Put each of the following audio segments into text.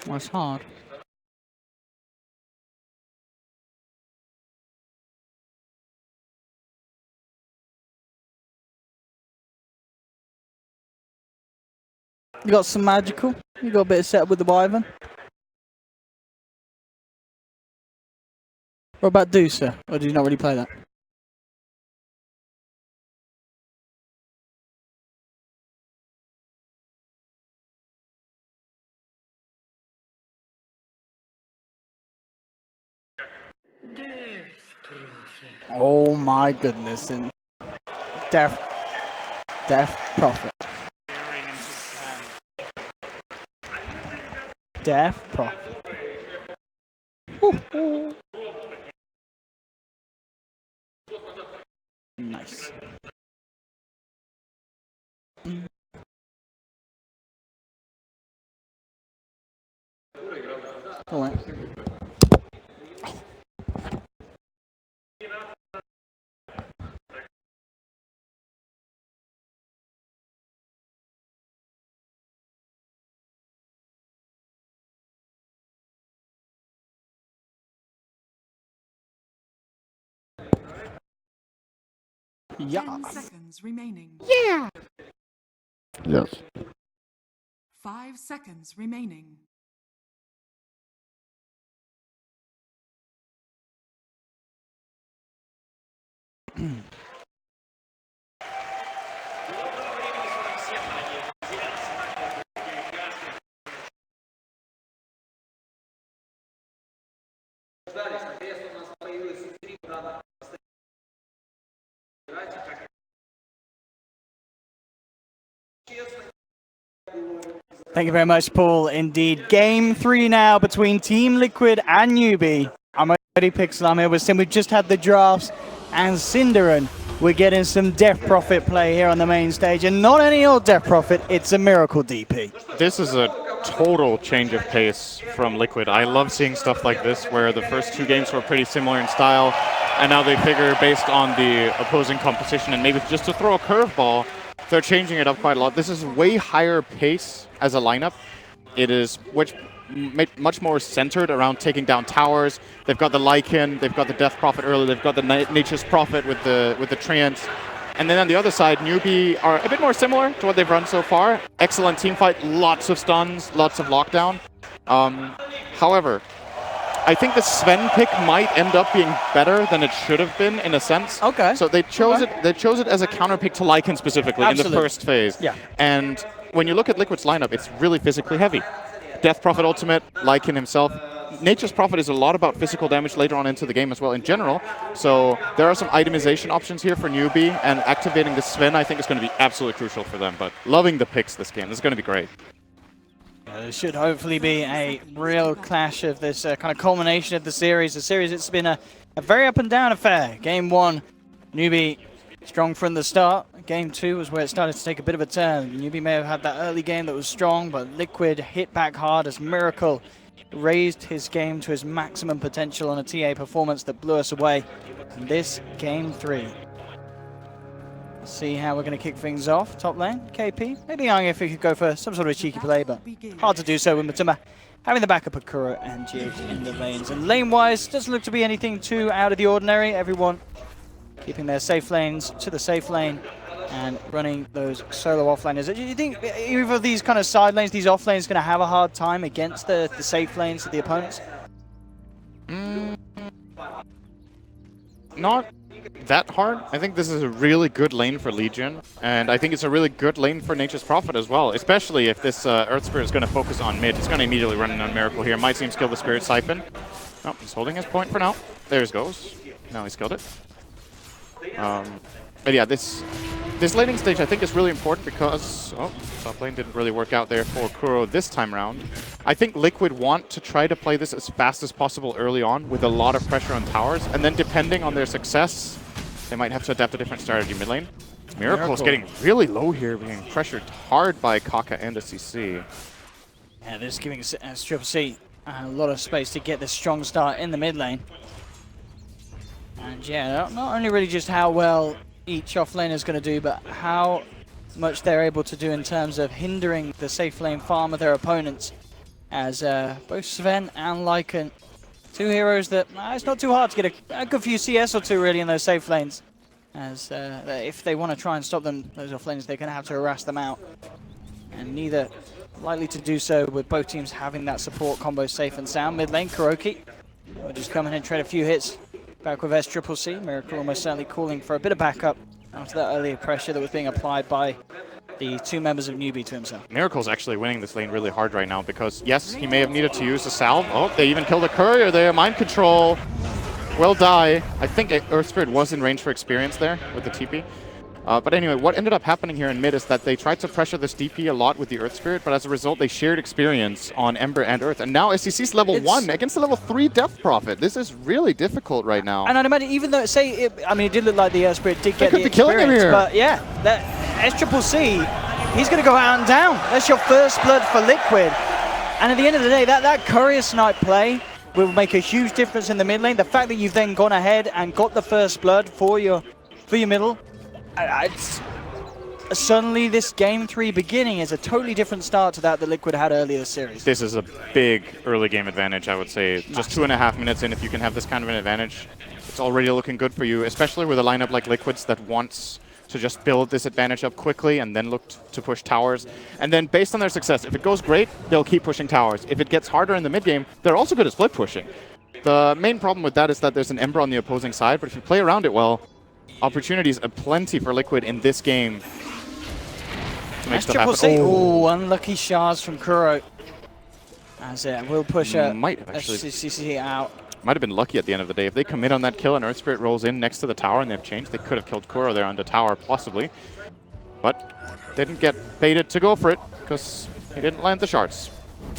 That's hard. You got some magical? You got a bit of setup with the Wyvern? What about Deucer? Or do you not really play that? Oh my goodness. And Death Prophet. Death Prophet. Woo-hoo. Nice. All right. Yeah. 10 seconds remaining. Yeah. Yes. 5 seconds remaining. Thank you very much, Paul. Indeed, game 3 now between Team Liquid and Newbee. I'm already Pixel. I'm here with Sim. We've just had the drafts, and Cinderin. We're getting some Death Prophet play here on the main stage, and not any old Death Prophet. It's a Miracle DP. This is a total change of pace from Liquid. I love seeing stuff like this, where the first 2 games were pretty similar in style, and now they figure, based on the opposing composition, and maybe just to throw a curveball, they're changing it up quite a lot. This is way higher pace as a lineup. It is much more centered around taking down towers. They've got the Lycan, they've got the Death Prophet early, they've got the Nature's Prophet with the Treants. And then on the other side, Newbee are a bit more similar to what they've run so far. Excellent team fight, lots of stuns, lots of lockdown. However, I think the Sven pick might end up being better than it should have been, in a sense. Okay. So they chose it. They chose it as a counter pick to Lycan specifically. Absolutely. In the first phase. Yeah. And when you look at Liquid's lineup, it's really physically heavy. Death Prophet ultimate, Lycan himself. Nature's Prophet is a lot about physical damage later on into the game as well in general. So there are some itemization options here for Newbee, and activating the Sven I think is going to be absolutely crucial for them. But loving the picks this game. This is going to be great. There should hopefully be a real clash of this kind of culmination of the series. The series, it's been a very up and down affair. Game 1, Newbee strong from the start. Game 2 was where it started to take a bit of a turn. Newbee may have had that early game that was strong, but Liquid hit back hard as Miracle raised his game to his maximum potential on a TA performance that blew us away in this Game 3. See how we're going to kick things off. Top lane, KP. Maybe eyeing if we could go for some sort of a cheeky play, but hard to do so with Matuma having the backup of Kuro and GH in the lanes. And lane-wise, doesn't look to be anything too out of the ordinary. Everyone keeping their safe lanes to the safe lane and running those solo offlaners. Do you think either of these kind of side lanes, these off lanes, going to have a hard time against the safe lanes of the opponents? Not that hard. I think this is a really good lane for Legion, and I think it's a really good lane for Nature's Prophet as well, especially if this Earth Spirit is going to focus on mid. It's going to immediately run in on Miracle here. Might seem skill the Spirit Siphon. Oh, he's holding his point for now. There he goes. Now he's killed it. But yeah, this laning stage I think is really important because top lane didn't really work out there for Kuro this time around. I think Liquid want to try to play this as fast as possible early on with a lot of pressure on towers, and then depending on their success, they might have to adapt a different strategy mid lane. Miracle's getting really low here, being pressured hard by Kaka and a CC. Yeah, this is giving Triple C a lot of space to get this strong start in the mid lane. And yeah, not only really just how well each offlaner is going to do, but how much they're able to do in terms of hindering the safe lane farm of their opponents as both Sven and Lycan, two heroes that it's not too hard to get a good few CS or two really in those safe lanes. As if they want to try and stop them, those off lanes, they're going to have to harass them out. And neither likely to do so with both teams having that support combo safe and sound. Mid lane, Kuroki will just come in and trade a few hits back with SCCC. Miracle almost certainly calling for a bit of backup after that earlier pressure that was being applied by the two members of Newbee to himself. Miracle's actually winning this lane really hard right now because, yes, he may have needed to use the salve. Oh, they even killed a courier there. Mind control will die. I think Earth Spirit was in range for experience there with the TP. But anyway, what ended up happening here in mid is that they tried to pressure this DP a lot with the Earth Spirit, but as a result, they shared experience on Ember and Earth. And now SCC's level 1 against the level 3 Death Prophet. This is really difficult right now. And I'd imagine, even though, I mean, it did look like the Earth Spirit did get the killing him experience, here. but yeah, that SCCC, he's going to go out and down. That's your first blood for Liquid. And at the end of the day, that courier snipe play will make a huge difference in the mid lane. The fact that you've then gone ahead and got the first blood for your middle, suddenly this game 3 beginning is a totally different start to that Liquid had earlier this series. This is a big early game advantage, I would say. Just 2.5 minutes in, if you can have this kind of an advantage, it's already looking good for you, especially with a lineup like Liquid's that wants to just build this advantage up quickly and then look to push towers. And then based on their success, if it goes great, they'll keep pushing towers. If it gets harder in the mid game, they're also good at split pushing. The main problem with that is that there's an Ember on the opposing side, but if you play around it well, opportunities aplenty for Liquid in this game to make stuff happen. Oh, unlucky shards from Kuro. As it will push a SCCC out. Might have been lucky at the end of the day. If they commit on that kill and Earth Spirit rolls in next to the tower and they've changed, they could have killed Kuro there on the tower, possibly. But didn't get baited to go for it because he didn't land the shards.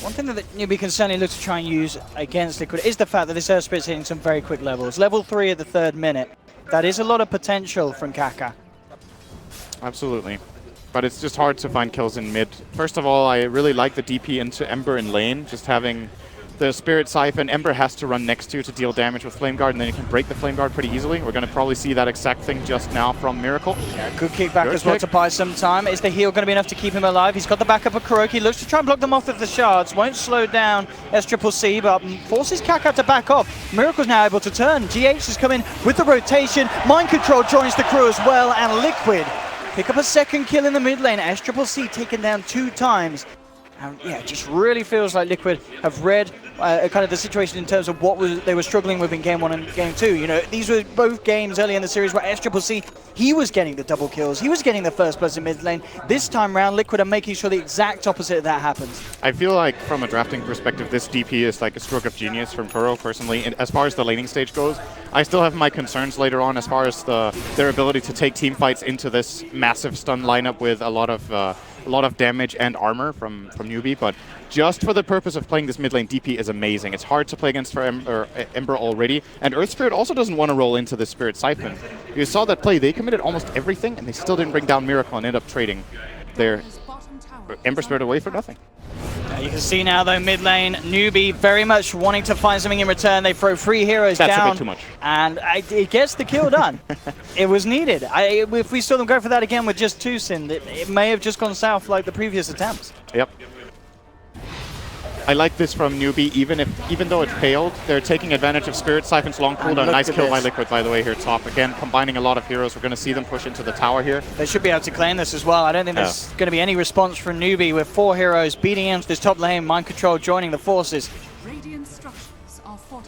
One thing that Newbee can certainly look to try and use against Liquid is the fact that this Earth Spirit's hitting some very quick levels. Level 3 at the 3rd minute. That is a lot of potential from Kaka. Absolutely. But it's just hard to find kills in mid. First of all, I really like the DP into Ember in lane, just having the Spirit Siphon. Ember has to run next to you to deal damage with Flame Guard, and then you can break the Flame Guard pretty easily. We're going to probably see that exact thing just now from Miracle. Yeah, good kickback as well to buy some time. Is the heal going to be enough to keep him alive? He's got the backup of Kuroki. Looks to try and block them off with the shards. Won't slow down SCCC, but forces Kaka to back off. Miracle's now able to turn. GH has come in with the rotation. Mind Control joins the crew as well, and Liquid pick up a second kill in the mid lane. SCCC taken down 2 times. And yeah, it just really feels like Liquid have read kind of the situation in terms of what they were struggling with in Game 1 and Game 2. You know, these were both games early in the series where SCCC, he was getting the double kills, he was getting the first bloods in mid lane. This time around, Liquid are making sure the exact opposite of that happens. I feel like from a drafting perspective, this DP is like a stroke of genius from Kuro, personally. And as far as the laning stage goes, I still have my concerns later on as far as their ability to take team fights into this massive stun lineup with a lot of damage and armor from Newbee, but just for the purpose of playing this mid lane, DP is amazing. It's hard to play against for Ember already, and Earth Spirit also doesn't want to roll into the Spirit Siphon. You saw that play, they committed almost everything, and they still didn't bring down Miracle and end up trading their Ember Spirit away for nothing. You can see now, though, mid lane, Newbee very much wanting to find something in return. They throw 3 heroes down. That's a bit too much. And it gets the kill done. It was needed. If we saw them go for that again with just 2 Sin, it may have just gone south like the previous attempts. Yep. I like this from Newbee, even though it failed, they're taking advantage of Spirit Siphon's long cooldown. Nice kill by Liquid, by the way, here top. Again, combining a lot of heroes. We're going to see them push into the tower here. They should be able to claim this as well. I don't think there's going to be any response from Newbee with 4 heroes beating into this top lane. Mind Control joining the forces.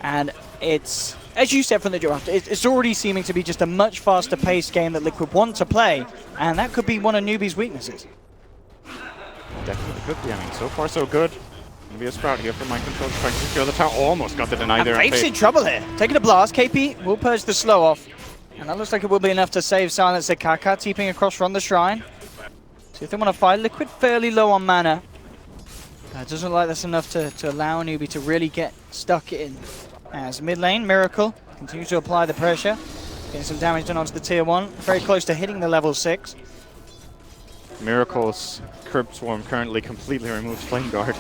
And it's, as you said from the draft, it's already seeming to be just a much faster paced game that Liquid want to play. And that could be one of Newbee's weaknesses. Definitely could be. I mean, so far so good. Gonna be a Sprout here for Mind Control, trying to secure the tower. Almost got the deny there. Faith's in trouble here. Taking a blast. KP will purge the slow off. And that looks like it will be enough to save Silence at Kaka, TPing across from the Shrine. So if they want to fight, Liquid fairly low on mana. It doesn't look like that's enough to allow Newbee to really get stuck in. As mid lane, Miracle continues to apply the pressure. Getting some damage done onto the tier 1. Very close to hitting the level 6. Miracle's Curb Swarm currently completely removes Flame Guard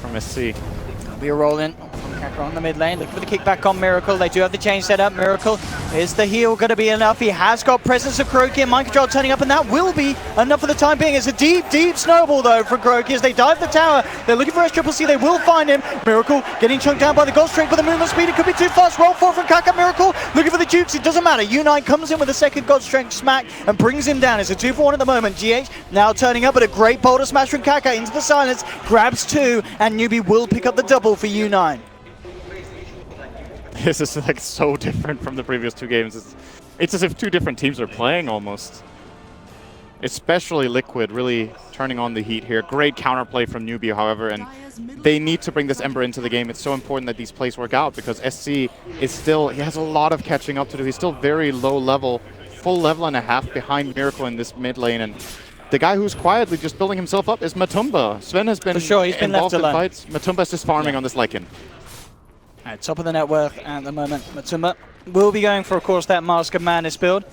from SC. That'll be a roll in from Kaka on the mid lane, looking for the kickback on Miracle. They do have the chain set up. Miracle, is the heal going to be enough? He has got presence of Kroki and Mind Control turning up, and that will be enough for the time being. It's a deep, deep snowball though from Kroki as they dive the tower. They're looking for SCCC. They will find him. Miracle getting chunked down by the gold strength, but the movement speed, it could be too fast. Roll forward from Kaka. Miracle looking for the jukes. It doesn't matter. U9 comes in with a second god strength smack and brings him down. It's a 2-for-1 at the moment. GH now turning up, but a great boulder smash from Kaka into the silence. Grabs 2, and Newbee will pick up the double for U9. This is like so different from the previous 2 games. It's as if 2 different teams are playing almost. Especially Liquid really turning on the heat here. Great counterplay from Newbee, however, and they need to bring this Ember into the game. It's so important that these plays work out because SC is still, he has a lot of catching up to do. He's still very low level, full level and a half behind Miracle in this mid lane, and the guy who's quietly just building himself up is Matumba. Sven has been, he's been involved left in alone. fights. Matumba's just farming on this Lycan. At top of the net worth at the moment. Matumba will be going for, of course, that Mask of Madness build.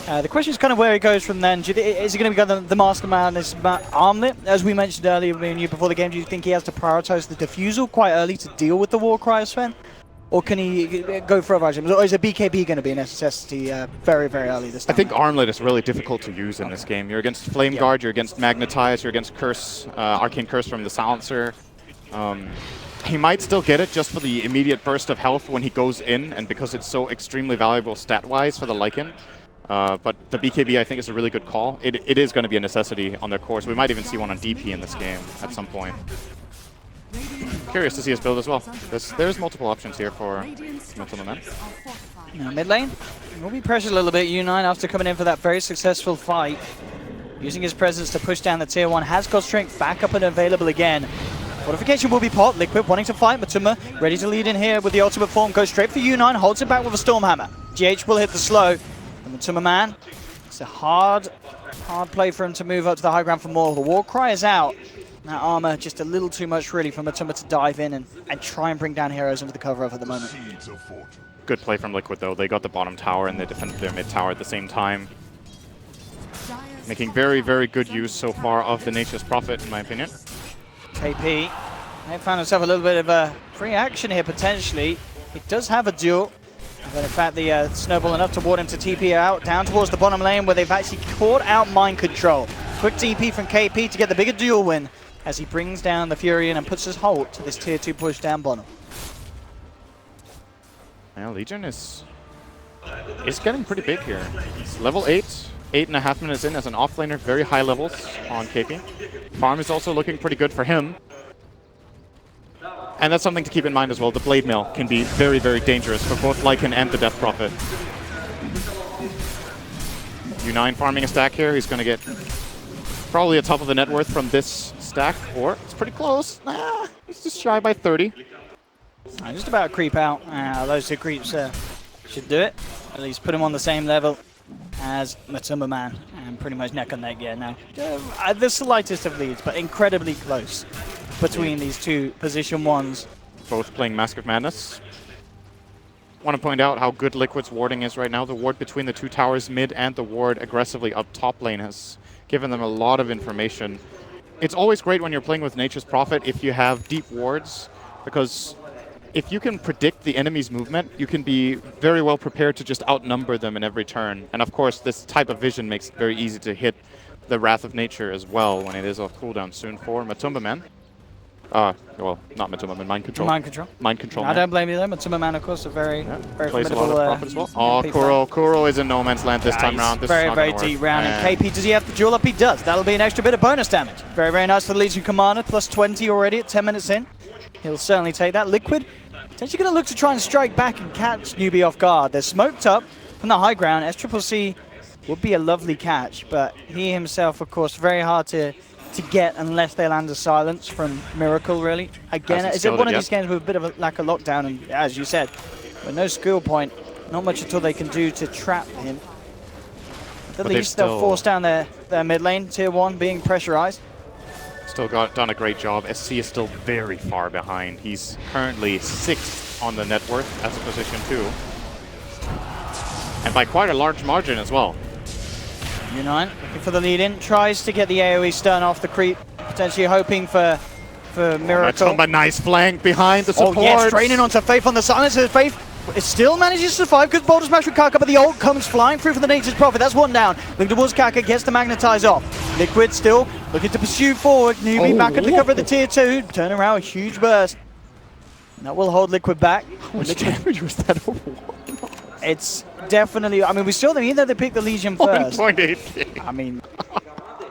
The question is kind of where he goes from then. Is he going to go the Mask of Madness armlet? As we mentioned earlier before the game, do you think he has to prioritize the defusal quite early to deal with the Warcry, Sven? Or can he go for other items? Or is a BKB going to be a necessity very, very early this time? I think Armlet is really difficult to use in this game. You're against Flame Guard, you're against Magnetize, you're against Curse, Arcane Curse from the Silencer. He might still get it just for the immediate burst of health when he goes in, and because it's so extremely valuable stat-wise for the Lycan. But the BKB, I think, is a really good call. It is going to be a necessity on their course. We might even see one on DP in this game at some point. Curious to see his build as well. There's multiple options here for Matumba. Now mid lane will be pressured a little bit. U9 after coming in for that very successful fight, using his presence to push down the tier 1, has got strength back up and available again. Fortification will be popped. Liquid wanting to fight. Matumba ready to lead in here with the ultimate form. Goes straight for U9, holds it back with a Stormhammer. GH will hit the slow. And Matumba man, it's a hard play for him to move up to the high ground for more. The Warcry is out. That armor just a little too much really for Matumba to dive in and try and bring down heroes into the cover of at the moment. Good play from Liquid though. They got the bottom tower and they defended their mid tower at the same time. Making very, very good use so far of the Nature's Prophet, in my opinion. KP, they found himself a little bit of a free action here potentially. He does have a duel. But in fact, the snowball enough to ward him to TP out down towards the bottom lane where they've actually caught out Mind Control. Quick TP from KP to get the bigger duel win as he brings down the Furion and puts his halt to this tier 2 push down bottom. Yeah, Legion is getting pretty big here. It's level 8, 8.5 minutes in as an offlaner, very high levels on KP. Farm is also looking pretty good for him. And that's something to keep in mind as well. The Blade Mill can be very, very dangerous for both Lycan and the Death Prophet. U9 farming a stack here. He's going to get probably a top of the net worth from this stack, or it's pretty close. Nah, he's just shy by 30. Just about to creep out. Those 2 creeps should do it. At least put him on the same level as Matumba man. And pretty much neck and neck, yeah, now. The slightest of leads, but incredibly close between these 2 position 1s. Both playing Mask of Madness. Want to point out how good Liquid's warding is right now. The ward between the 2 towers mid and the ward aggressively up top lane has given them a lot of information. It's always great when you're playing with Nature's Prophet if you have deep wards, because if you can predict the enemy's movement, you can be very well prepared to just outnumber them in every turn. And of course, this type of vision makes it very easy to hit the Wrath of Nature as well when it is off cooldown soon for Matumba man. Well, not Matumba man, Mind Control. Mind Control. Mind Control. I don't blame you there. Matumba man, of course, a very plays a formidable lot of Prophet as well. Oh, Kuro is in no man's land this time around. This very, is very not gonna deep work. round. And KP, does he have the duel up? He does. That'll be an extra bit of bonus damage. Very, very nice for the Legion Commander. Plus 20 already at 10 minutes in. He'll certainly take that. Liquid potentially going to look to try and strike back and catch Newbee off guard. They're smoked up from the high ground. SCCC would be a lovely catch, but he himself, of course, very hard to get unless they land a silence from Miracle, really. Again, is it one of these games with a bit of a lack of lockdown, and as you said, with no skill point, not much at all they can do to trap him. At least they'll force down their mid lane, tier 1 being pressurized. Still done a great job. SC is still very far behind. He's currently 6th on the net worth as a position 2. And by quite a large margin as well. U9 looking for the lead in, tries to get the AoE stun off the creep, potentially hoping for for Miracle. A nice flank behind the support. Oh yes, draining onto Faith on the silencer. Faith it still manages to survive because Boulder Smash with Kaka, but the ult comes flying through for the Nature's Prophet. That's one down. Looking towards Kaka, gets the Magnetize off. Liquid still looking to pursue forward. Newbee back under cover of the tier 2. Turn around, a huge burst. And that will hold Liquid back. How much damage was that over? It's definitely, I mean, we saw them, even though they picked the Legion first. 1.8k. I mean,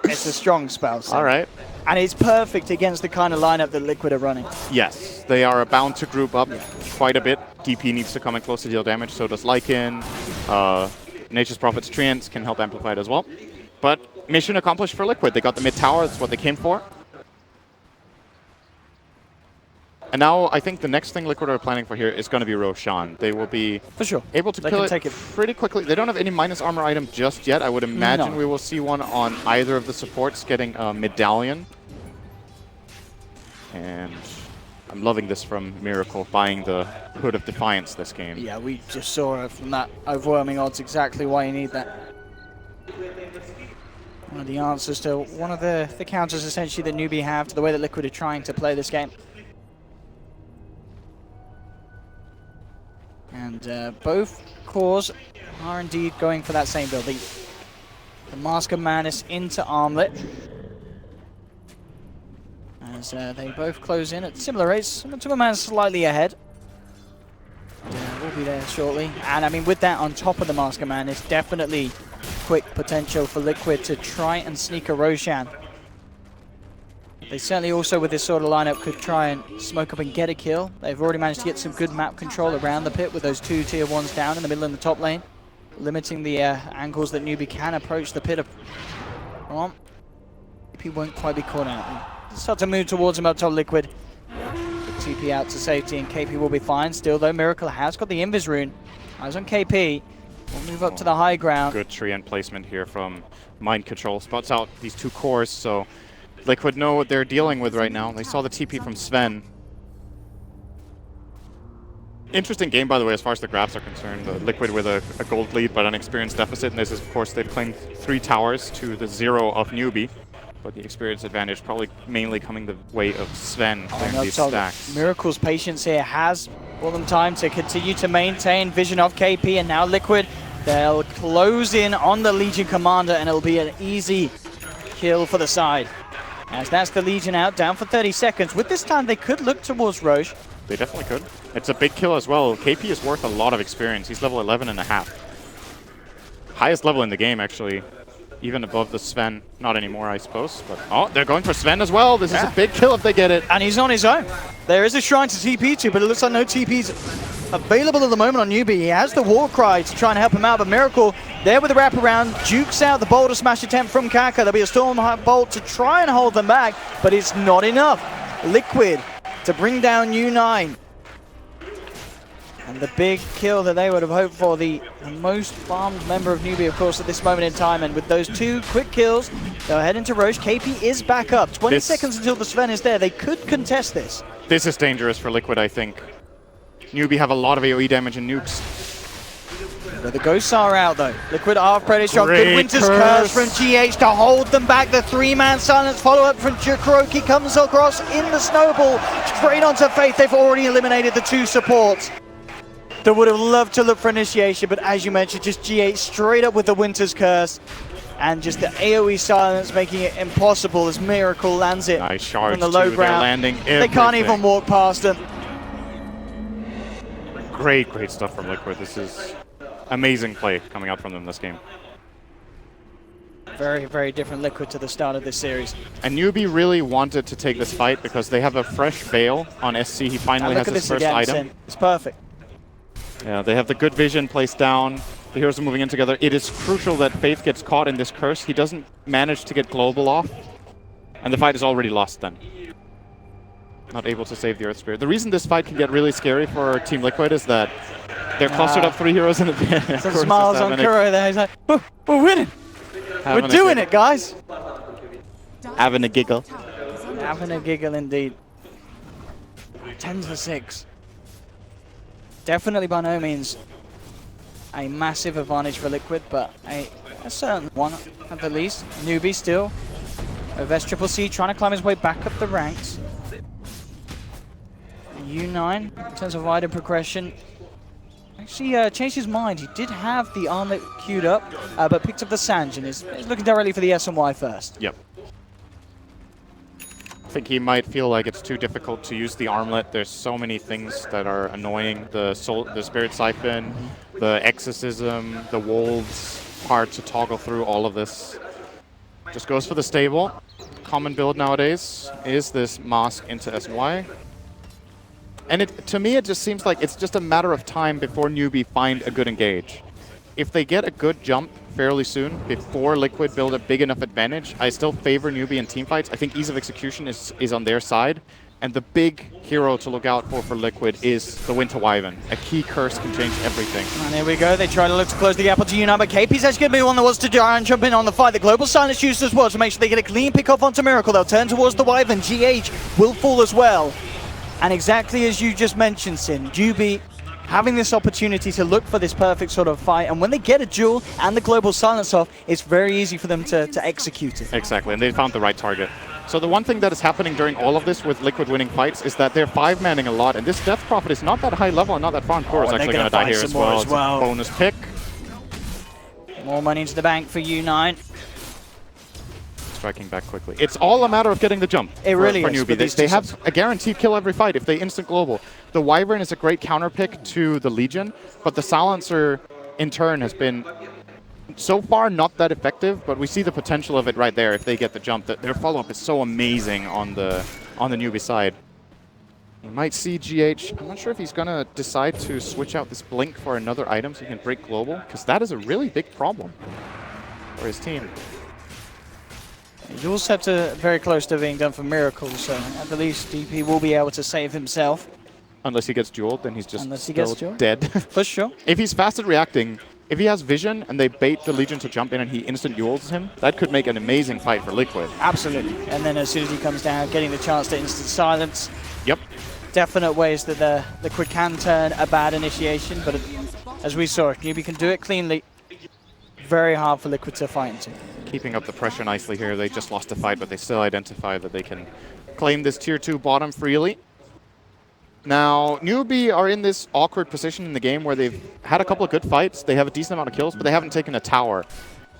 it's a strong spell. So. All right. And it's perfect against the kind of lineup that Liquid are running. Yes, they are bound to group up quite a bit. DP needs to come in close to deal damage, so does Lycan. Nature's Prophet's Treants can help amplify it as well. But mission accomplished for Liquid. They got the mid tower, that's what they came for. And now I think the next thing Liquid are planning for here is going to be Roshan. They will be for sure able to kill it pretty quickly. They don't have any minus armor item just yet. I would imagine we will see one on either of the supports getting a medallion. And I'm loving this from Miracle, buying the Hood of Defiance this game. Yeah, we just saw from that overwhelming odds exactly why you need that. One of the answers to one of the counters essentially that Newbee have to the way that Liquid are trying to play this game. And both cores are indeed going for that same build. The Mask of Madness into Armlet. As they both close in at similar rates. Timberman's slightly ahead. We'll be there shortly. And I mean, with that on top of the Mask of Madness, definitely quick potential for Liquid to try and sneak a Roshan. They certainly also, with this sort of lineup, could try and smoke up and get a kill. They've already managed to get some good map control around the pit with those 2 tier 1s down in the middle of the top lane, limiting the angles that Newbee can approach the pit. He won't quite be caught out. Start to move towards him up top. Liquid. TP out to safety, and KP will be fine. Still, though, Miracle has got the Invis rune. Eyes on KP. We'll move up to the high ground. Good Treant placement here from Mind Control. Spots out these 2 cores, so Liquid know what they're dealing with right now. They saw the TP from Sven. Interesting game, by the way, as far as the graphs are concerned. Liquid with a gold lead, but an experience deficit. And this is, of course, they've claimed 3 towers to the 0 of Newbee. But the experience advantage probably mainly coming the way of Sven clearing these stacks. Miracle's patience here has bought them time to continue to maintain vision of KP, and now Liquid, they'll close in on the Legion Commander, and it'll be an easy kill for the side. As that's the Legion out, down for 30 seconds. With this time, they could look towards Roche. They definitely could. It's a big kill as well. KP is worth a lot of experience. He's level 11.5. Highest level in the game, actually. Even above the Sven. Not anymore, I suppose. But oh, they're going for Sven as well. This is a big kill if they get it. And he's on his own. There is a shrine to TP to, but it looks like no TP's available at the moment on Newbee. He has the Warcry to try and help him out, but Miracle there with the wraparound. Jukes out the Boulder Smash attempt from Kaka. There'll be a Storm Bolt to try and hold them back, but it's not enough. Liquid to bring down U9. And the big kill that they would have hoped for, the most farmed member of Newbee, of course, at this moment in time. And with those 2 quick kills, they'll head into Roche. KP is back up. 20 seconds until the Sven is there. They could contest this. This is dangerous for Liquid, I think. Newbee have a lot of AoE damage and nukes. But the ghosts are out, though. Liquid are pretty strong. Good Winter's Curse from GH to hold them back. The 3-man silence follow-up from Kuroki comes across in the snowball. Straight onto Faith. They've already eliminated the 2 supports. They would have loved to look for initiation, but as you mentioned, just GH straight up with the Winter's Curse. And just the AoE silence making it impossible as Miracle lands it nice charge on the low ground. Landing they can't even walk past them. Great stuff from Liquid. This is amazing play coming out from them this game. Very, very different Liquid to the start of this series. And Newbee really wanted to take this fight because they have a fresh Bale on SC. He finally has his first item. It's perfect. Yeah, they have the good vision placed down. The heroes are moving in together. It is crucial that Faith gets caught in this curse. He doesn't manage to get global off. And the fight is already lost then. Not able to save the Earth Spirit. The reason this fight can get really scary for Team Liquid is that they're clustered up 3 heroes in the pit. Some smiles on Kuro there. He's like, we're winning. We're doing it, guys. Having a giggle. Having a giggle indeed. 10-6. Definitely by no means a massive advantage for Liquid, but a certain one at the least. Newbee still. Ovest Triple C trying to climb his way back up the ranks. U9 in terms of wider progression. Actually changed his mind. He did have the armlet queued up, but picked up the Sange and is looking directly for the S and Y first. Yep. I think he might feel like it's too difficult to use the armlet. There's so many things that are annoying. The Spirit Siphon, the Exorcism, the Wolves. Hard to toggle through all of this. Just goes for the stable. Common build nowadays is this mask into S&Y. And to me, it just seems like it's just a matter of time before Newbee find a good engage. If they get a good jump fairly soon, before Liquid build a big enough advantage, I still favor Newbee in teamfights. I think ease of execution is on their side. And the big hero to look out for Liquid is the Winter Wyvern. A key curse can change everything. And here we go. They try to look to close the gap onto U9, but KP's actually going to be one that wants to jump in on the fight. The Global Silence used as well to make sure they get a clean pick off onto Miracle. They'll turn towards the Wyvern. GH will fall as well. And exactly as you just mentioned, Sin, Newbee having this opportunity to look for this perfect sort of fight. And when they get a duel and the Global Silence off, it's very easy for them to execute it. Exactly, and they found the right target. So the one thing that is happening during all of this with Liquid winning fights is that they're 5-manning a lot, and this Death Prophet is not that high level and not that far, and Core is actually going to die here as well. It's a bonus pick. More money into the bank for U9. Striking back quickly. It's all a matter of getting the jump it really for is, Newbee. They have a guaranteed kill every fight if they instant global. The Wyvern is a great counter pick to the Legion, but the Silencer in turn has been so far not that effective, but we see the potential of it right there if they get the jump. Their follow-up is so amazing on the Newbee side. You might see GH. I'm not sure if he's going to decide to switch out this Blink for another item so he can break global, because that is a really big problem for his team. Dual Scepter very close to being done for Miracle, so at the least DP will be able to save himself. Unless he gets dueled, then he's just dead. For sure. If he's fast at reacting, if he has vision and they bait the Legion to jump in and he instant duels him, that could make an amazing fight for Liquid. Absolutely. And then as soon as he comes down, getting the chance to instant silence. Yep. Definite ways that the Liquid can turn a bad initiation, but as we saw, Newbee can do it cleanly. Very hard for Liquid to fight into. Keeping up the pressure nicely here. They just lost the fight, but they still identify that they can claim this tier 2 bottom freely. Now, Newbee are in this awkward position in the game where they've had a couple of good fights. They have a decent amount of kills, but they haven't taken a tower.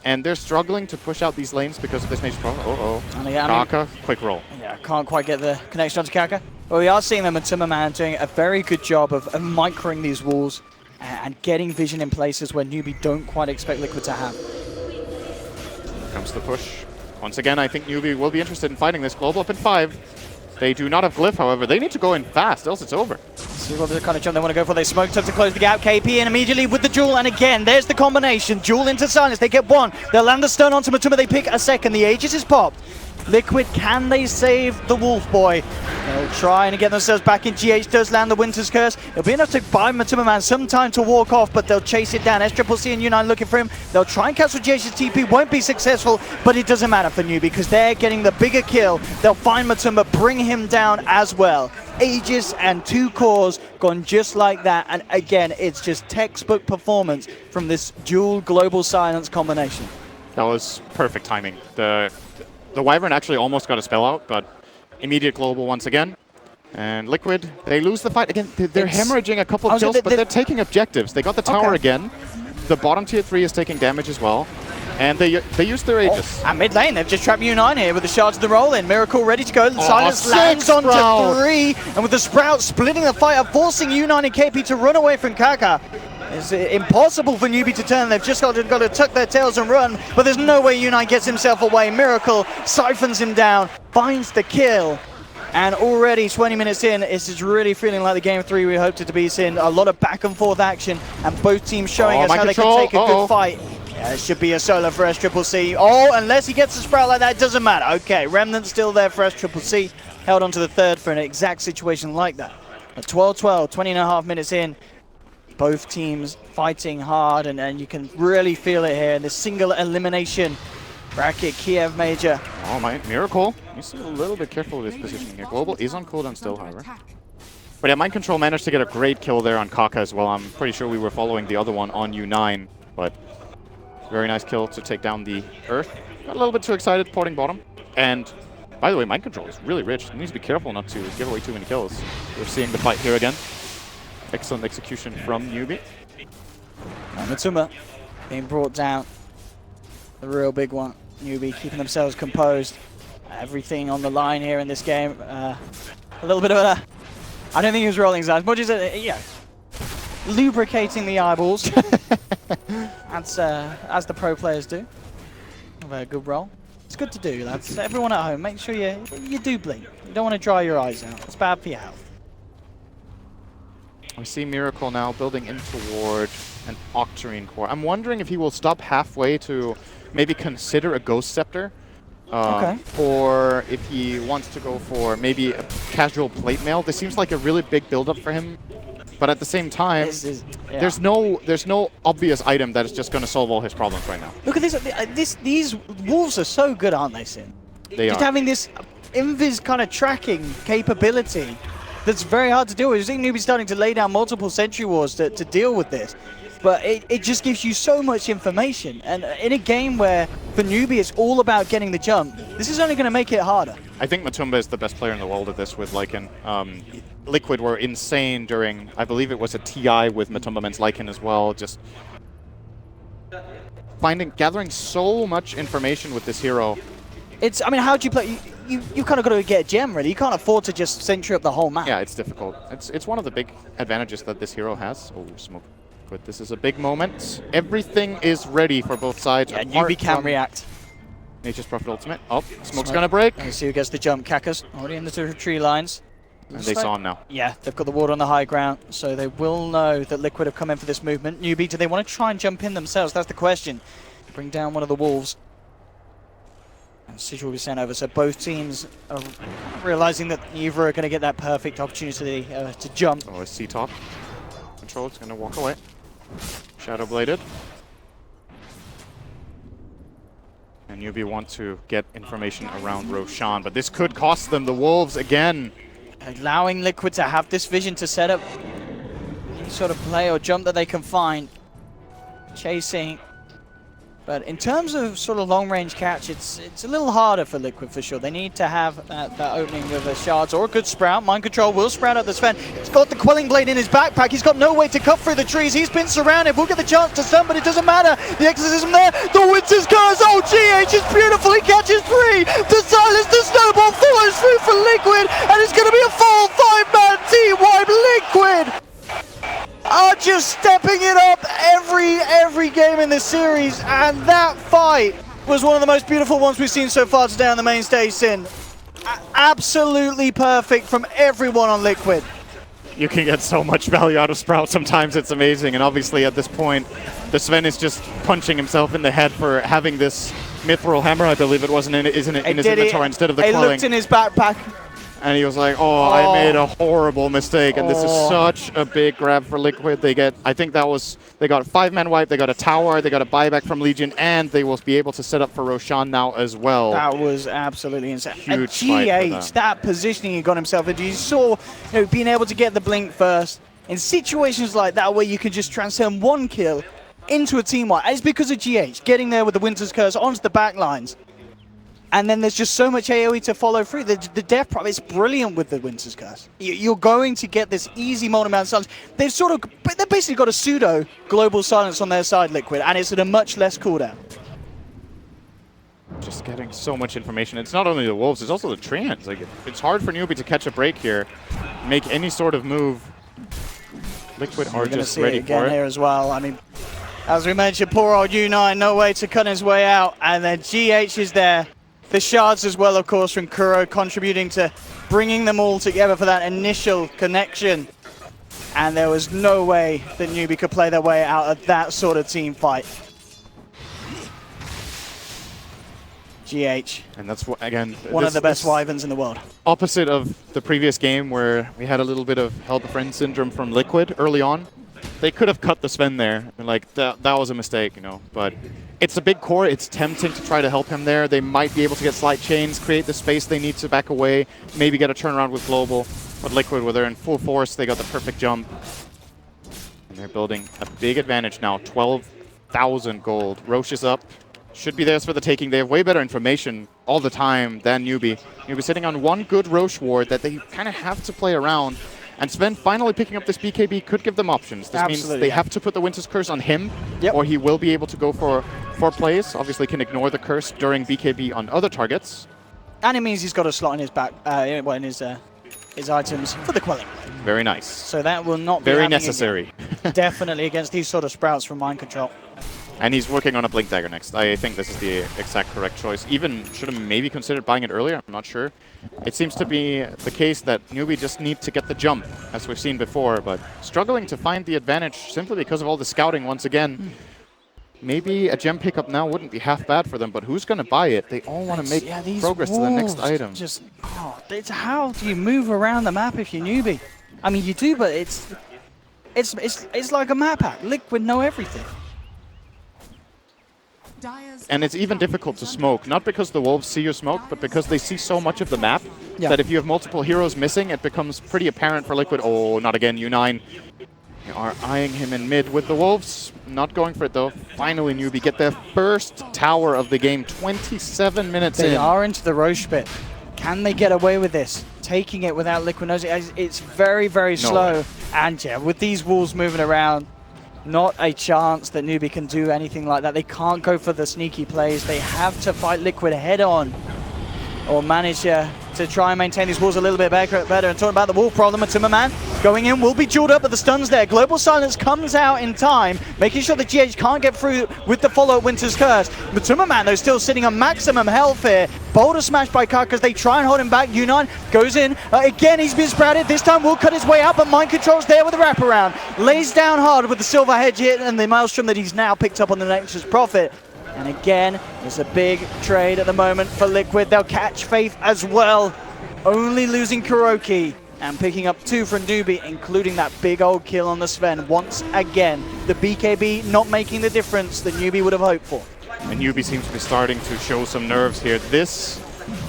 And they're struggling to push out these lanes because of this nature problem. Kaka, quick roll. Yeah, can't quite get the connection onto Kaka. But we are seeing the Matuma Man doing a very good job of microing these walls and getting vision in places where Newbee don't quite expect Liquid to have. Here comes the push. Once again, I think Newbee will be interested in fighting this. Global up in 5. They do not have Glyph, however. They need to go in fast, else it's over. See what the kind of jump they want to go for. They smoked up to close the gap. KP in immediately with the duel, and again, there's the combination. Duel into silence. They get one. They'll land the stun onto Matuma. They pick a second. The Aegis is popped. Liquid, can they save the Wolf Boy? They'll try and get themselves back in. GH does land the Winter's Curse. It'll be enough to buy Matuma Man some time to walk off, but they'll chase it down. SCCC and U9 looking for him. They'll try and cancel GH's TP. Won't be successful, but it doesn't matter for Newbee because they're getting the bigger kill. They'll find Matuma, bring him down as well. Aegis and 2 cores gone just like that. And again, it's just textbook performance from this dual Global Silence combination. That was perfect timing. The Wyvern actually almost got a spell out, but immediate global once again. And Liquid, they lose the fight again. They're hemorrhaging a couple of kills, but they're taking objectives. They got the tower again. The bottom tier 3 is taking damage as well. And they use their Aegis. And mid lane, they've just trapped U9 here with the shards of the roll in. Miracle ready to go. The silence lands onto 3. And with the Sprout splitting the fight up, forcing U9 and KP to run away from Kaka. It's impossible for Newbee to turn. They've just got to tuck their tails and run, but there's no way U9 gets himself away. Miracle siphons him down, finds the kill, and already 20 minutes in, this is really feeling like the game 3 we hoped it to be. In a lot of back and forth action, and both teams showing us how they can take a good fight. Yeah, it should be a solo for SCCC. Oh, unless he gets a Sprout like that, it doesn't matter. Okay, Remnant still there for SCCC. Held on to the 3rd for an exact situation like that. At 12-12, 20.5 minutes in. Both teams fighting hard, and you can really feel it here in this single elimination bracket. Kiev Major. Oh my, Miracle. He's a little bit careful with his positioning here. Global is on cooldown still, however. But yeah, Mind Control managed to get a great kill there on Kaka as well. I'm pretty sure we were following the other one on U9, but very nice kill to take down the Earth. Got a little bit too excited porting bottom. And By the way, mind control is really rich. He needs to be careful not to give away too many kills. We're seeing the fight here again. Excellent execution from Newbee. And Matumba being brought down. The real big one. Newbee keeping themselves composed. Everything on the line here in this game. A little bit of a... I don't think he was rolling his eyes. Much as, yeah, lubricating the eyeballs. That's as the pro players do. Have a good roll. It's good to do. That's everyone at home. Make sure you do blink. You don't want to dry your eyes out. It's bad for your health. I see Miracle now building in toward an Octarine core. I'm wondering if he will stop halfway to maybe consider a Ghost Scepter. Okay. Or if he wants to go for maybe a casual plate mail. This seems like a really big build-up for him. But at the same time, yeah. there's no obvious item that is just going to solve all his problems right now. Look at this. These wolves are so good, aren't they, Sin? They just are. having this invis kind of tracking capability that's very hard to deal with. You're seeing Newbee starting to lay down multiple sentry wars to deal with this. But it just gives you so much information. And in a game where, for Newbee, it's all about getting the jump, this is only going to make it harder. I think Matumba is the best player in the world at this with Lycan. Liquid were insane during, I believe it was a TI with Matumba Men's Lycan as well. Just gathering so much information with this hero. I mean, how do you play? You kind of got to get a gem, really. You can't afford to just sentry up the whole map. Yeah, it's difficult. It's one of the big advantages that this hero has. Oh, smoke. But this is a big moment. Everything is ready for both sides. Yeah, Newbee can react. Nature's Prophet ultimate. Oh, smoke's gonna break. Let's see who gets the jump. Kakas already in the tree lines. And they saw him now. Yeah, they've got the ward on the high ground, so they will know that Liquid have come in for this movement. Newbee, do they want to try and jump in themselves? That's the question. Bring down one of the wolves. And Sigil will be sent over, so both teams are realizing that neither are going to get that perfect opportunity to jump. Oh, a C-top. Control is going to walk away. Shadow Bladed. And Newbee want to get information around Roshan, but this could cost them the Wolves again. Allowing Liquid to have this vision to set up any sort of play or jump that they can find. Chasing. But in terms of sort of long-range catch, it's a little harder for Liquid for sure. They need to have that opening with a shards or a good sprout. Mind control will sprout out the Sven. He's got the Quelling Blade in his backpack. He's got no way to cut through the trees. He's been surrounded. We'll get the chance to stun, but it doesn't matter. The Exorcism there. The Winter's Curse. Oh, GH is beautiful. He catches 3. The silence, the snowball follows through for Liquid, and it's going to be a full 5-man team wipe. Liquid are just stepping it up every game in this series, and that fight was one of the most beautiful ones we've seen so far today on the main stage, Sin. Absolutely perfect from everyone on Liquid. You can get so much value out of Sprout. Sometimes it's amazing, and obviously at this point, the Sven is just punching himself in the head for having this Mithril Hammer, I believe it wasn't in his inventory instead of the Quelling. He looked in his backpack. And he was like, oh, I made a horrible mistake. And this is such a big grab for Liquid. They got, I think that was, they got a 5-man wipe, they got a tower, they got a buyback from Legion, and they will be able to set up for Roshan now as well. That was absolutely insane. Huge and GH, that positioning he got himself into, you saw, being able to get the blink first. In situations like that where you can just transform one kill into a team wipe, it's because of GH, getting there with the Winter's Curse onto the back lines. And then there's just so much AoE to follow through. The death prop is brilliant with the Winter's Curse. You're going to get this easy multi-man silence. They've basically got a pseudo global silence on their side, Liquid, and it's at a much less cooldown. Just getting so much information. It's not only the Wolves, it's also the Treants. Like, it's hard for Newbee to catch a break here, make any sort of move. Liquid are just ready for it. Here as well. I mean, as we mentioned, poor old U9, no way to cut his way out, and then GH is there. The shards as well, of course, from Kuro, contributing to bringing them all together for that initial connection. And there was no way that Newbee could play their way out of that sort of team fight. GH. And that's, again, one of the best Wyverns in the world. Opposite of the previous game where we had a little bit of Help a Friend syndrome from Liquid early on. They could have cut the Sven there. And like, that was a mistake, but it's a big core. It's tempting to try to help him there. They might be able to get slight chains, create the space they need to back away, maybe get a turnaround with Global. But Liquid, where they're in full force, they got the perfect jump. And they're building a big advantage now, 12,000 gold. Roche is up. Should be theirs for the taking. They have way better information all the time than Newbee. Newbee sitting on one good Roche ward that they kind of have to play around. And Sven finally picking up this BKB could give them options. This means they have to put the Winter's Curse on him, or he will be able to go for plays. Obviously can ignore the curse during BKB on other targets. And it means he's got a slot in his back, in his items for the quelling. Very nice. So that will not be very necessary. Definitely against these sort of sprouts from Mind Control. And he's working on a Blink Dagger next. I think this is the exact correct choice. Even should have maybe considered buying it earlier. I'm not sure. It seems to be the case that Newbee just need to get the jump, as we've seen before, but struggling to find the advantage simply because of all the scouting once again. Maybe a gem pickup now wouldn't be half bad for them, but who's going to buy it? They all want to make progress to the next item. Just, it's how do you move around the map if you're Newbee? I mean, you do, but it's like a map hack. Liquid know everything. And it's even difficult to smoke, not because the wolves see your smoke, but because they see so much of the map that if you have multiple heroes missing, it becomes pretty apparent for Liquid. Oh, not again, U9. You are eyeing him in mid with the wolves. Not going for it though. Finally, Newbee get their first tower of the game. 27 minutes in. They are into the Roche bit. Can they get away with this? Taking it without Liquid knows it. It's very, very slow. And yeah, with these wolves moving around, not a chance that Newbee can do anything like that. They can't go for the sneaky plays. They have to fight Liquid head on or manage to try and maintain these walls a little bit better. And talking about the wall problem, Matumbaman going in, will be jeweled up, but the stun's there. Global Silence comes out in time, making sure that GH can't get through with the follow-up Winter's Curse. Matumbaman, though, still sitting on maximum health here. Boulder smashed by Kaka as they try and hold him back. U9 goes in. Again, he's been sprouted. This time will cut his way out, but Mind Control's there with a wraparound. Lays down hard with the Silver Hedge hit and the Maelstrom that he's now picked up on the Nexus Prophet. And again, there's a big trade at the moment for Liquid. They'll catch Faith as well. Only losing Kuroki and picking up 2 from Newbee, including that big old kill on the Sven. Once again, the BKB not making the difference that Newbee would have hoped for. And Newbee seems to be starting to show some nerves here.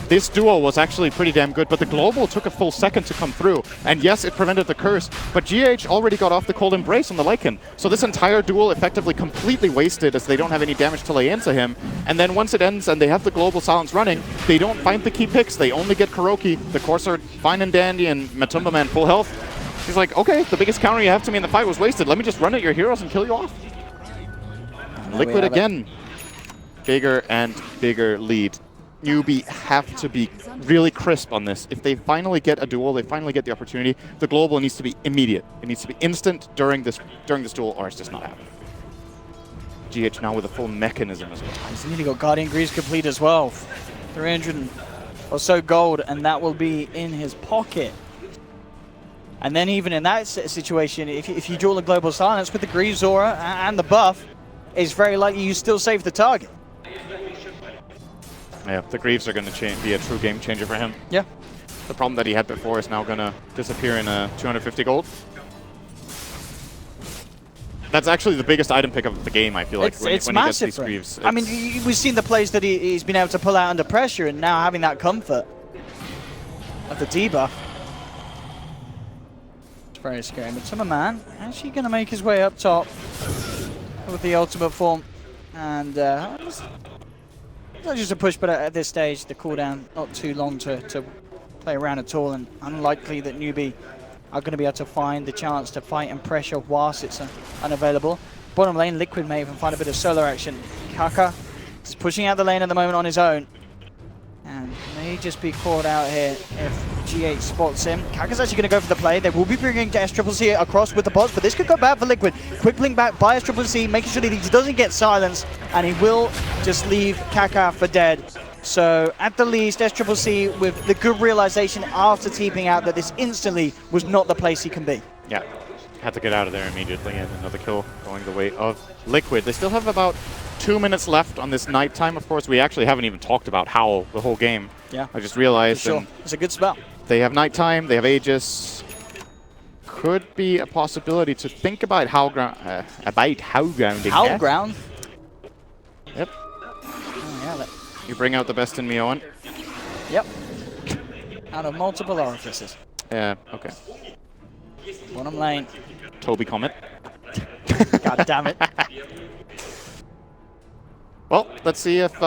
This duo was actually pretty damn good, but the global took a full second to come through. And yes, it prevented the curse, but GH already got off the cold embrace on the Lycan. So this entire duel effectively completely wasted as they don't have any damage to lay into him. And then once it ends and they have the global silence running, they don't find the key picks. They only get Kuroki. The Corsair fine and dandy, and Matumbaman full health. He's like, okay, the biggest counter you have to me in the fight was wasted. Let me just run at your heroes and kill you off. Liquid again. Bigger and bigger lead. Newbee have to be really crisp on this. If they finally get a duel, they finally get the opportunity, the global needs to be immediate. It needs to be instant during this duel, or it's just not happening. GH now with a full mechanism as well. He's nearly got Guardian Greaves complete as well. 300 or so gold, and that will be in his pocket. And then even in that situation, if you duel a Global Silence with the Greaves aura and the buff, it's very likely you still save the target. Yeah, the Greaves are going to be a true game changer for him. Yeah. The problem that he had before is now going to disappear in 250 gold. That's actually the biggest item pickup of the game, I feel like, when he gets these Greaves. I mean, we've seen the plays that he's been able to pull out under pressure, and now having that comfort of the debuff. It's very scary. But Matumbaman actually going to make his way up top with the ultimate form. And not just a push, but at this stage, the cooldown not too long to play around at all, and unlikely that Newbee are going to be able to find the chance to fight and pressure whilst it's unavailable. Bottom lane, Liquid may even find a bit of solo action. Kaka is pushing out the lane at the moment on his own, and may just be caught out here if GH spots him. Kaka's actually going to go for the play. They will be bringing SCCC across with the bots, but this could go bad for Liquid. Quick blink back by SCCC, making sure that he doesn't get silenced, and he will just leave Kaka for dead. So at the least, SCCC with the good realization after TPing out that this instantly was not the place he can be. Yeah, had to get out of there immediately, and another kill going the way of Liquid. They still have about 2 minutes left on this nighttime. Of course, we actually haven't even talked about how the whole game. Yeah, I just realized. Sure. It's a good spell. They have nighttime, they have Aegis. Could be a possibility to think about how grounding. How ground? Yep. Oh, yeah, you bring out the best in me, Owen. Yep. Out of multiple orifices. Yeah, okay. Bottom lane. Toby comment. God damn it. Well, let's see if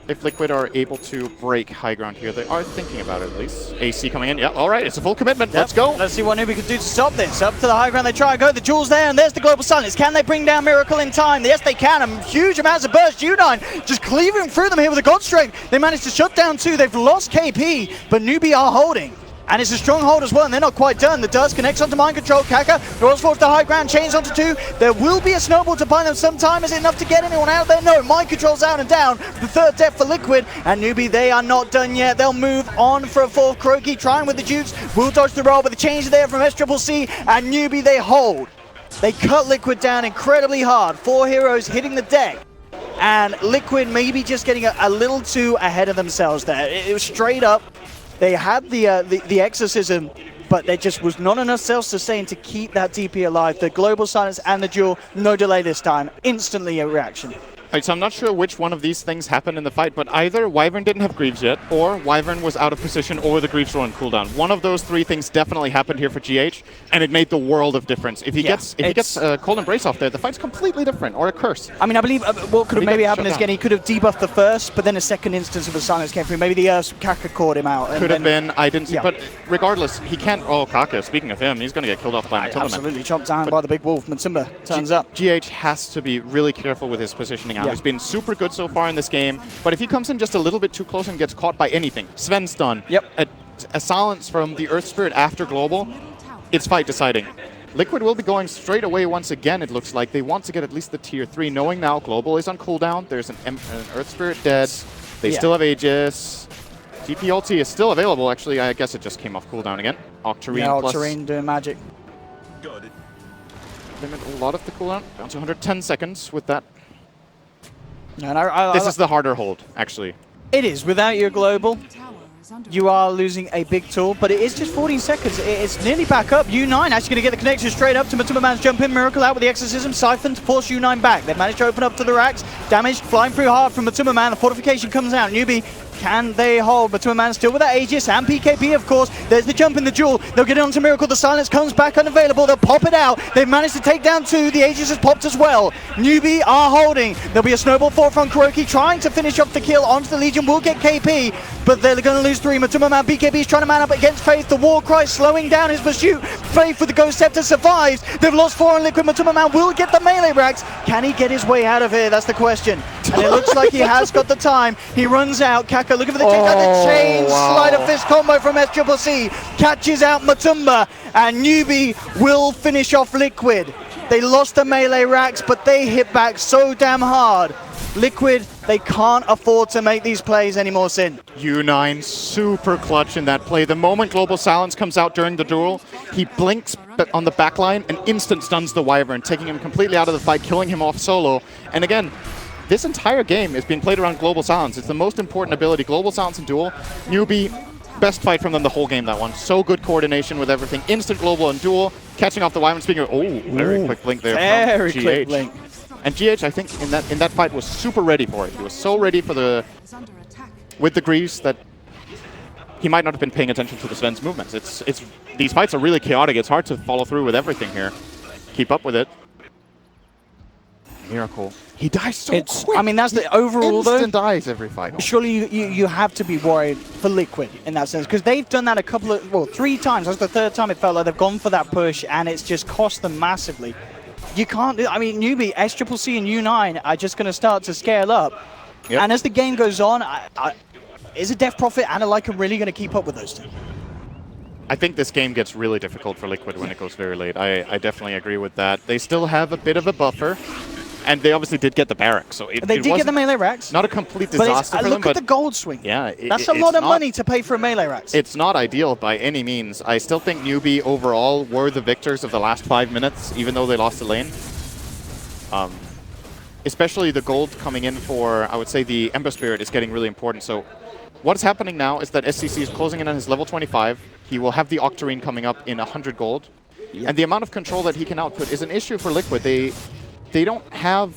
if Liquid are able to break high ground here. They are thinking about it at least. AC coming in. Yeah, all right, it's a full commitment. Yep. Let's go. Let's see what Newbee can do to stop this. Up to the high ground, they try and go. The Jewel's there, and there's the Global Silence. Can they bring down Miracle in time? Yes, they can. Huge amounts of burst. U9 just cleaving through them here with a God Strength. They managed to shut down 2. They've lost KP, but Newbee are holding. And it's a strong hold as well, and they're not quite done. The Dust connects onto Mind Control. Kaka draws forward the high ground, chains onto 2. There will be a snowball to bind them sometime. Is it enough to get anyone out there? No, Mind Control's out and down. The 3rd death for Liquid, and Newbee, they are not done yet. They'll move on for a 4th. Kroki trying with the Jukes, will dodge the roll, but the change there from SCCC, and Newbee, they hold. They cut Liquid down incredibly hard. 4 heroes hitting the deck. And Liquid maybe just getting a little too ahead of themselves there. It was straight up. They had the exorcism, but there just was not enough self-sustain to keep that DP alive. The Global Silence and the Duel, no delay this time. Instantly a reaction. Right, so I'm not sure which one of these things happened in the fight, but either Wyvern didn't have Greaves yet, or Wyvern was out of position, or the Greaves were on cooldown. One of those 3 things definitely happened here for GH, and it made the world of difference. If he gets Cold Embrace off there, the fight's completely different, or a Curse. I mean, I believe what could have maybe happened is, again, he could have debuffed the first, but then a second instance of the silence came through. Maybe the Kaka caught him out. Could have been, I didn't see, but regardless, he can't, oh, Kaka, speaking of him, he's going to get killed off by Matumba. Absolutely, chopped down by the big wolf. Matumba turns up. GH has to be really careful with his positioning out. He's been super good so far in this game, but if he comes in just a little bit too close and gets caught by anything, Sven's done. Yep. A silence from the Earth Spirit after Global, it's fight deciding. Liquid will be going straight away once again, it looks like. They want to get at least the tier 3, knowing now Global is on cooldown. There's an Earth Spirit dead. They still have Aegis. TP ulti is still available, actually. I guess it just came off cooldown again. Octarine plus... Octarine doing magic. Limit a lot of the cooldown, down to 110 seconds with that. And this is the harder hold, actually. It is. Without your global, you are losing a big tool, but it is just 14 seconds. It's nearly back up. U9 actually going to get the connection straight up to Matumba Man's jump in. Miracle out with the Exorcism. Siphon to force U9 back. They've managed to open up to the racks. Damage flying through hard from Matumba Man. The fortification comes out. Newbee, can they hold? Matumba Man still with that Aegis and PKP, of course. There's the jump in the Duel. They'll get it onto Miracle. The silence comes back unavailable. They'll pop it out. They've managed to take down 2. The Aegis has popped as well. Newbee are holding. There'll be a snowball fort from Kroki trying to finish off the kill onto the Legion. Will get KP, but they're going to lose 3. Matumba Man, BKB is trying to man up against Faith. The war cry slowing down his pursuit. Faith with the Ghost Scepter survives. They've lost 4 on Liquid. Matumba Man will get the melee racks. Can he get his way out of here? That's the question. And it looks like he has got the time. He runs out. Kaka looking for the chain slider fist combo from SCCC. Catches out Matumba, and Newbee will finish off Liquid. They lost the melee racks, but they hit back so damn hard. Liquid, they can't afford to make these plays anymore, Sin. U9 super clutch in that play. The moment Global Silence comes out during the duel, he blinks on the backline and instant stuns the Wyvern, taking him completely out of the fight, killing him off solo. And again, this entire game is being played around Global Silence. It's the most important ability. Global Silence and Duel. Newbee, best fight from them the whole game, that one. So good coordination with everything. Instant Global and Duel, catching off the Wyvern. Speaking of, very quick blink there very from GH. Quick blink. And GH, I think, in that fight was super ready for it. He was so ready for with the Greaves that he might not have been paying attention to the Sven's movements. These fights are really chaotic. It's hard to follow through with everything here. Keep up with it. Miracle. He dies so quick. I mean, that's the overall, Instant dies every fight. Surely you have to be worried for Liquid in that sense, because they've done that 3 times. That's the 3rd time it felt like they've gone for that push, and it's just cost them massively. You can't do. I mean, Newbee, SCCC, and U9 are just going to start to scale up. Yep. And as the game goes on, is a Death Prophet and a Lycan really going to keep up with those 2? I think this game gets really difficult for Liquid when it goes very late. I definitely agree with that. They still have a bit of a buffer. And they obviously did get the barracks, so they did get the melee racks. Not a complete disaster for them, look at the gold swing. Yeah, that's a lot of money to pay for a melee racks. It's not ideal by any means. I still think Newbee overall were the victors of the last 5 minutes, even though they lost the lane. Especially the gold coming in for, I would say, the Ember Spirit is getting really important. So what's happening now is that SCC is closing in on his level 25. He will have the Octarine coming up in 100 gold. Yep. And the amount of control that he can output is an issue for Liquid. They don't have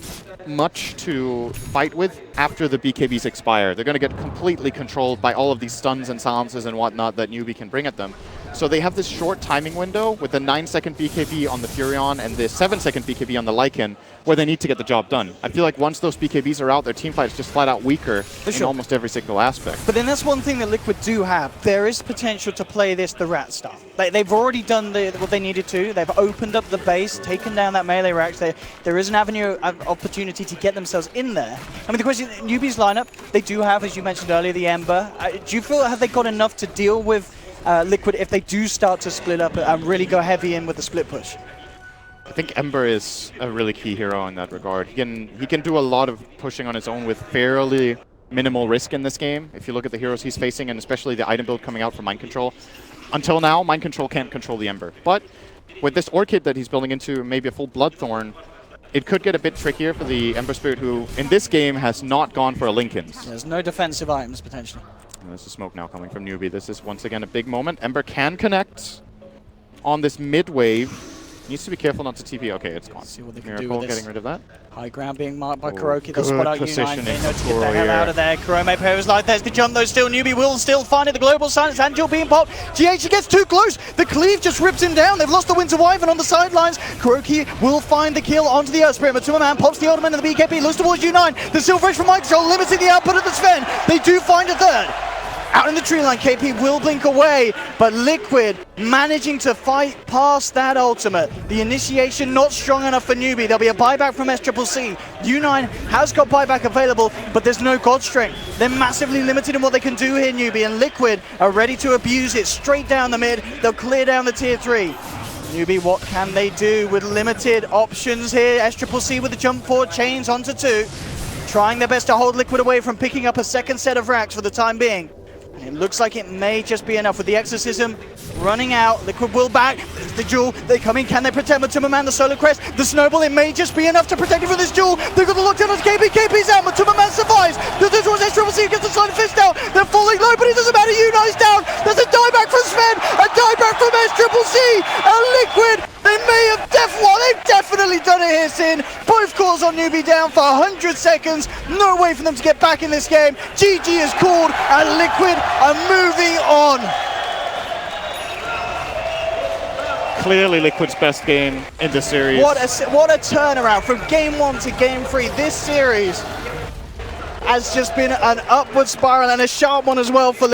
much to fight with after the BKBs expire. They're going to get completely controlled by all of these stuns and silences and whatnot that Newbee can bring at them. So they have this short timing window with the 9-second BKB on the Furion and the 7-second BKB on the Lycan, where they need to get the job done. I feel like once those BKBs are out, their teamfight is just flat out weaker in almost every single aspect. But then that's one thing that Liquid do have. There is potential to play this the rat style. They've already done what they needed to. They've opened up the base, taken down that melee rack. There is an avenue of opportunity to get themselves in there. I mean, the question, Newbee's lineup, they do have, as you mentioned earlier, the Ember. Do you feel, have they got enough to deal with Liquid if they do start to split up and really go heavy in with the split push? I think Ember is a really key hero in that regard. He can do a lot of pushing on his own with fairly minimal risk in this game. If you look at the heroes he's facing, and especially the item build coming out from Mind Control. Until now, Mind Control can't control the Ember. But with this Orchid that he's building into maybe a full Bloodthorn, it could get a bit trickier for the Ember Spirit, who in this game has not gone for a Linken's. There's no defensive items, potentially. And there's a smoke now coming from Newbee. This is once again a big moment. Ember can connect on this mid wave. Needs to be careful not to TP. Okay, it's gone. See what they can Miracle do with this. getting rid of that. High ground being marked by Kuroki. They'll spot out U9. They know to get the Kuro hell out of there. Kurome pairs like there's the jump though. Still Newbee will still find it. The global silence. Angel being popped. GH gets too close. The cleave just rips him down. They've lost the Winter Wyvern on the sidelines. Kuroki will find the kill onto the Earth Spirit. Matuma Man pops the ultimate and the BKB. Looks towards U9. The Silver Edge from Mind Control limiting the output of the Sven. They do find a third. Out in the tree line, KP will blink away, but Liquid managing to fight past that ultimate. The initiation not strong enough for Newbee. There'll be a buyback from SCCC. U9 has got buyback available, but there's no God strength. They're massively limited in what they can do here, Newbee, and Liquid are ready to abuse it straight down the mid. They'll clear down the tier 3. Newbee, what can they do with limited options here? SCCC with the jump forward, chains onto 2. Trying their best to hold Liquid away from picking up a second set of racks for the time being. It looks like it may just be enough with the Exorcism running out. Liquid will back. There's the Jewel. They come in. Can they protect Matuma Man? The Solar Crest. The Snowball. It may just be enough to protect him from this Jewel. They've got the lockdown on KP. KP's out. Matuma Man survives. The towards SCCC gets the Silent Fist out. They're falling low, but it doesn't matter. U9's down. There's a dieback from Sven. A dieback from SCCC. And Liquid, they may have they've definitely done it here, Sin. Both cores on Newbee down for 100 seconds. No way for them to get back in this game. GG is called, and Liquid are moving on. Clearly Liquid's best game in the series. What a turnaround from game 1 to game 3. This series has just been an upward spiral and a sharp one as well for